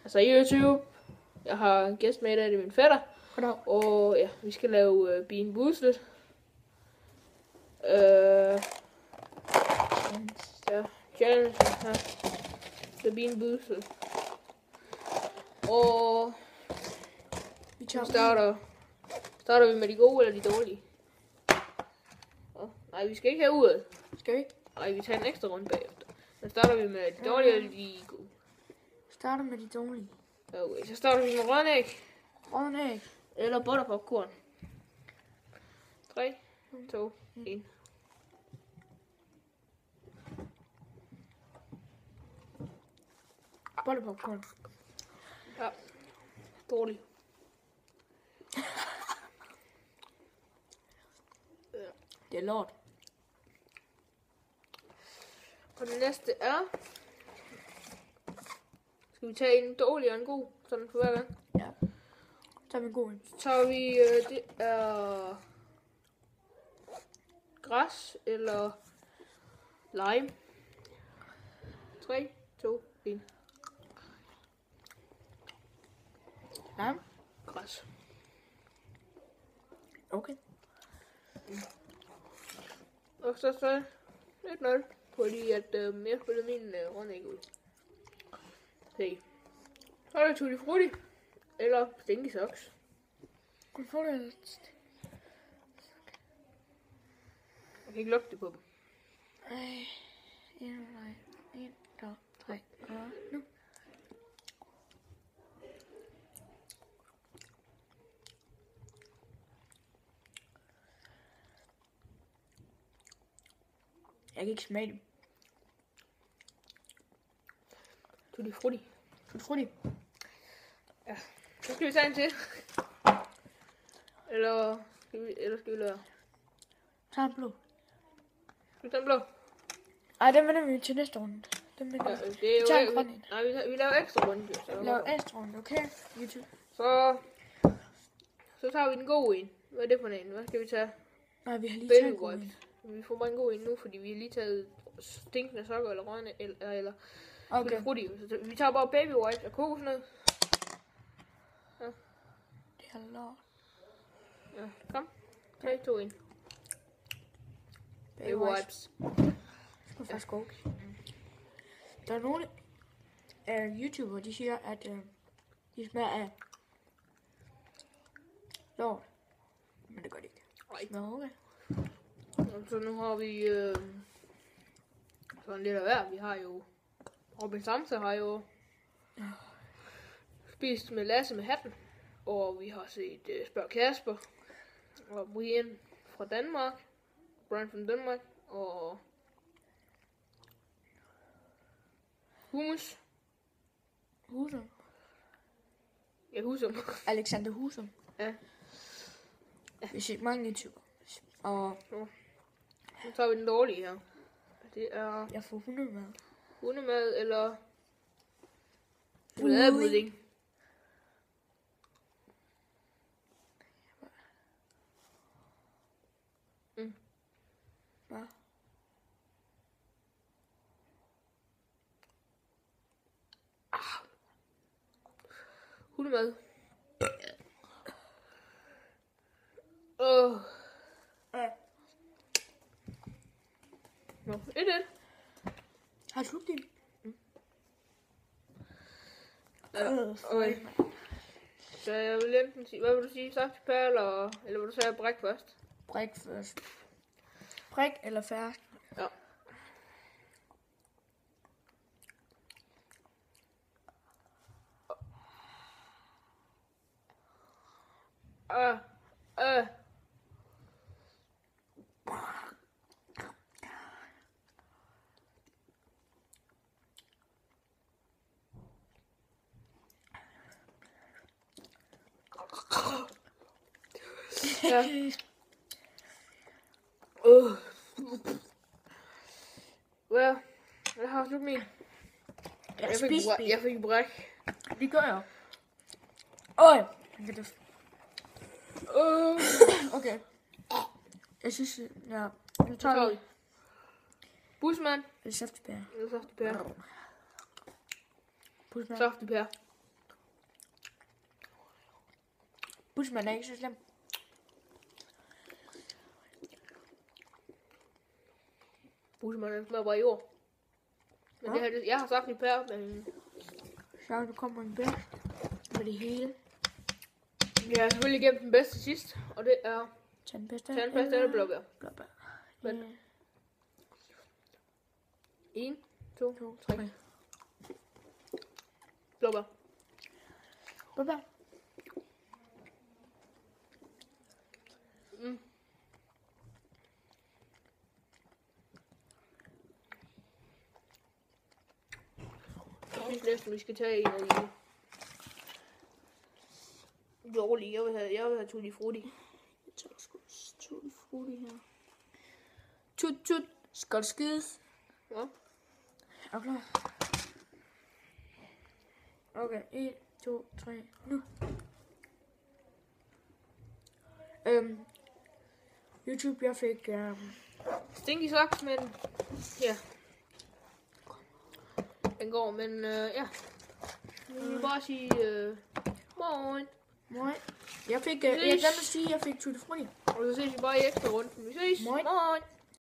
Altså YouTube. Jeg har en gæst med i dag, det er min fætter. Goddag. Og ja, vi skal lave Bean Boozled. Ja, challenge her. Det er Bean Boozled. Og Vi starter vi med de gode eller de dårlige? Nej, vi skal ikke have uret. Skal vi ikke? Nej, vi tager en ekstra runde bagefter. Så starter vi med de dårlige eller de gode. Starter med de dårlige. Okay, så starter vi med rødnæg. Rødnæg. Eller butterpopcorn. 3, 2, 1. Butterpopcorn. Ja. Dårlig. Det er lort. Og det næste er... Skal vi tage en dårlig og en god? Sådan for hver gang. Ja. Så tager vi en god en. Så tager vi... det er... Græs eller lime. 3, 2, 1. Lime. Græs. Okay. Og så 1-0. Fordi at jeg spillede min rødnæg ud. Se. Så er det Tutti Frutti. Eller Stinky Socks. Kun får det lidt. Jeg kan ikke lugte det på dem. Ej. 1, 2, 3. Og nu. Jeg kan ikke smage dem. Tutti Frutti. Tutti Frutti. Ja. Så skal vi tage en til. Eller skal vi lade... Tag en blå. Skal vi tage en blå? Ej, den vender vi til næste runde. Den vender Ja, vi. det er jo... tager en grøn en. Nej, vi laver ekstra runde. Vi laver ekstra runde, okay? YouTube. Så tager vi den gode en. Hvad er det for en? Hvad skal vi tage? Nej, vi har lige Baby taget en god wipes. en. Vi får bare en god en nu, fordi vi har lige taget stinkende sokker eller røgne eller Okay. frutti. Så vi tager bare baby wipes og kokosnød. Ja. Det er lort. Ja, kom. 3, 2, 1. Baby wipes. Det skal faktisk gå okay. Der er nogle YouTubere, de siger, at de smager af lort. Men det gør de ikke. Nej. Nå, okay. Og så nu har vi sådan lidt af hver. Vi har jo Robin Samse har jo spist med Lasse med hatten. Og vi har set Spørg Kasper. Og Brian fra Danmark. Brian fra Danmark. Og Hummus. Husum. Ja, Husum. Alexander Husum. Ja. Vi har set mange YouTubere. Og Nu tager vi den dårlige her. Det er jeg får hundemad. hundemad eller chokoladepudding. Hvad? Hundemad. Ja. Nå, 1-1. Har du slugt din? Okay. Så jeg vil enten sige, hvad vil du sige, saftepær eller vil du sige bræk først? Brik først. Brik eller fersk? Ja. Ja. Well, jeg har slugt min. Jeg fik bræk. Det gør jeg. Øj. Okay. Jeg synes, ja. Nu tager vi Busmand. eller saftepære. Eller saftepær. Busmand. Saftepær. Busman er ikke så slem. Busmanden smager bare jord. Men det her, jeg har sagt i pær, men... Så du kommer en bedst med det hele. Jeg har selvfølgelig gemt den bedste sidst, og det er Tandpasta eller blåbær. Blåbær. Men 1, 2, 3. Blåbær. Blåbær. Jeg synes næsten, vi skal tage en af de dårlige. Jeg vil have Tutti Frutti. Jeg tager sgu Tutti Frutti her. Tut. Skal det skides? Ja. Er du klar? Okay, 1, 2, 3, nu. YouTube, jeg fik... Stinky socks, men ja. Den går, men ja. Nu vil jeg bare sige morgen. Morgen. Jeg glemte at sige, at jeg fik Tutti Frutti. Og så ses vi bare i ekstra runden. Vi ses. Morgen. Morgen.